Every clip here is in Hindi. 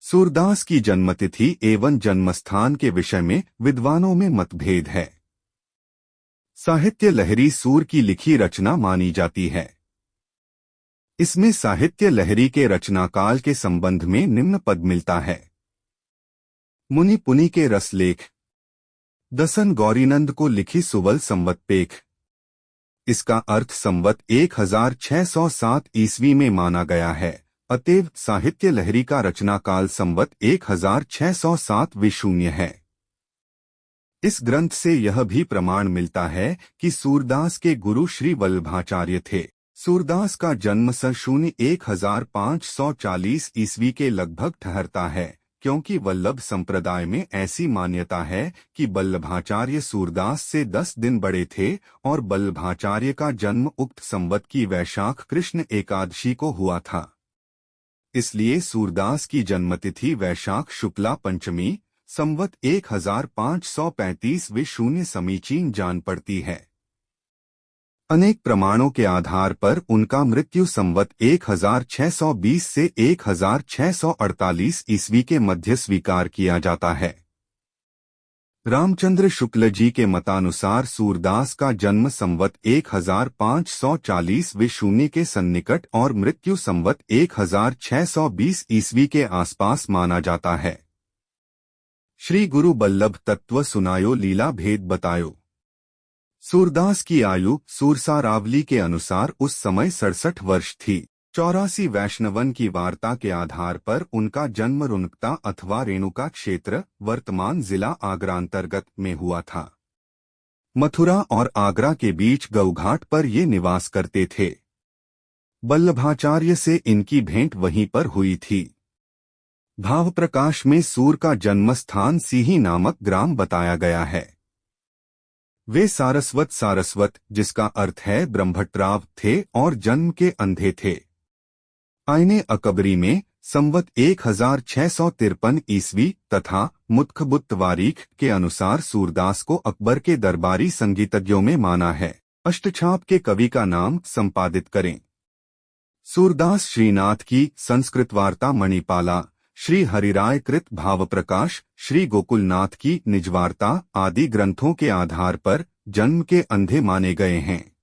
सूरदास की जन्मतिथि एवं जन्मस्थान के विषय में विद्वानों में मतभेद है। साहित्य लहरी सूर की लिखी रचना मानी जाती है। इसमें साहित्य लहरी के रचनाकाल के संबंध में निम्न पद मिलता है। मुनि पुनि के रसलेख, दसन गौरीनंद को लिखी सुवल संवत पेख। इसका अर्थ संवत 1607 ईस्वी में माना गया है, अतएव साहित्य लहरी का रचनाकाल संवत 1607 विशून्य है। इस ग्रंथ से यह भी प्रमाण मिलता है कि सूरदास के गुरु श्री वल्लभाचार्य थे। सूरदास का जन्म सन 1540 ईस्वी के लगभग ठहरता है, क्योंकि वल्लभ संप्रदाय में ऐसी मान्यता है कि वल्लभाचार्य सूरदास से 10 दिन बड़े थे और वल्लभाचार्य का जन्म उक्त संवत की वैशाख कृष्ण एकादशी को हुआ था। इसलिए सूरदास की जन्मतिथि वैशाख शुक्ला पंचमी संवत 1535 विशून्य समीचीन जान पड़ती है। अनेक प्रमाणों के आधार पर उनका मृत्यु संवत 1620 से 1648 ईस्वी के मध्य स्वीकार किया जाता है। रामचंद्र शुक्ल जी के मतानुसार सूरदास का जन्म संवत 1540 विशून्य के सन्निकट और मृत्यु संवत 1620 ईस्वी के आसपास माना जाता है। श्री गुरु बल्लभ तत्व सुनायो लीला भेद बतायो। सूरदास की आयु सूरसारावली के अनुसार उस समय 67 वर्ष थी। 84 वैष्णवन की वार्ता के आधार पर उनका जन्म रुनकता अथवा रेणुका क्षेत्र वर्तमान जिला आगरा अंतर्गत में हुआ था। मथुरा और आगरा के बीच गौघाट पर ये निवास करते थे। वल्लभाचार्य से इनकी भेंट वहीं पर हुई थी। भाव प्रकाश में सूर का जन्मस्थान सीही नामक ग्राम बताया गया है। वे सारस्वत जिसका अर्थ है ब्रह्मट्राव थे और जन्म के अंधे थे। आईने अकबरी में संवत 1653 ईस्वी तथा मुत्खबुत्त वारीख के अनुसार सूरदास को अकबर के दरबारी संगीतज्ञों में माना है। अष्टछाप के कवि का नाम संपादित करें। सूरदास श्रीनाथ की संस्कृत वार्ता मणिपाला, श्री हरिराय कृत भाव प्रकाश, श्री गोकुलनाथ की निजवार्ता आदि ग्रंथों के आधार पर जन्म के अंधे माने गए हैं।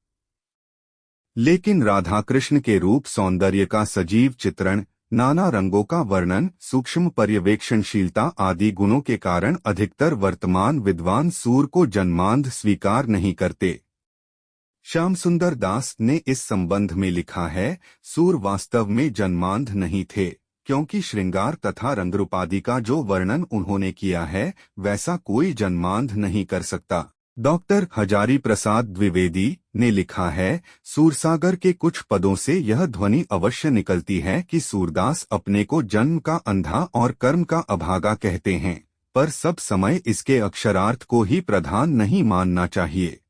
लेकिन राधाकृष्ण के रूप सौंदर्य का सजीव चित्रण, नाना रंगों का वर्णन, सूक्ष्म पर्यवेक्षणशीलता आदि गुणों के कारण अधिकतर वर्तमान विद्वान सूर को जन्मांध स्वीकार नहीं करते। श्याम सुंदर दास ने इस संबंध में लिखा है, सूर वास्तव में जन्मांध नहीं थे, क्योंकि श्रृंगार तथा रंगरूपादि का जो वर्णन उन्होंने किया है वैसा कोई जन्मांध नहीं कर सकता। डॉक्टर हजारी प्रसाद द्विवेदी ने लिखा है, सूरसागर के कुछ पदों से यह ध्वनि अवश्य निकलती है कि सूरदास अपने को जन्म का अंधा और कर्म का अभागा कहते हैं, पर सब समय इसके अक्षरार्थ को ही प्रधान नहीं मानना चाहिए।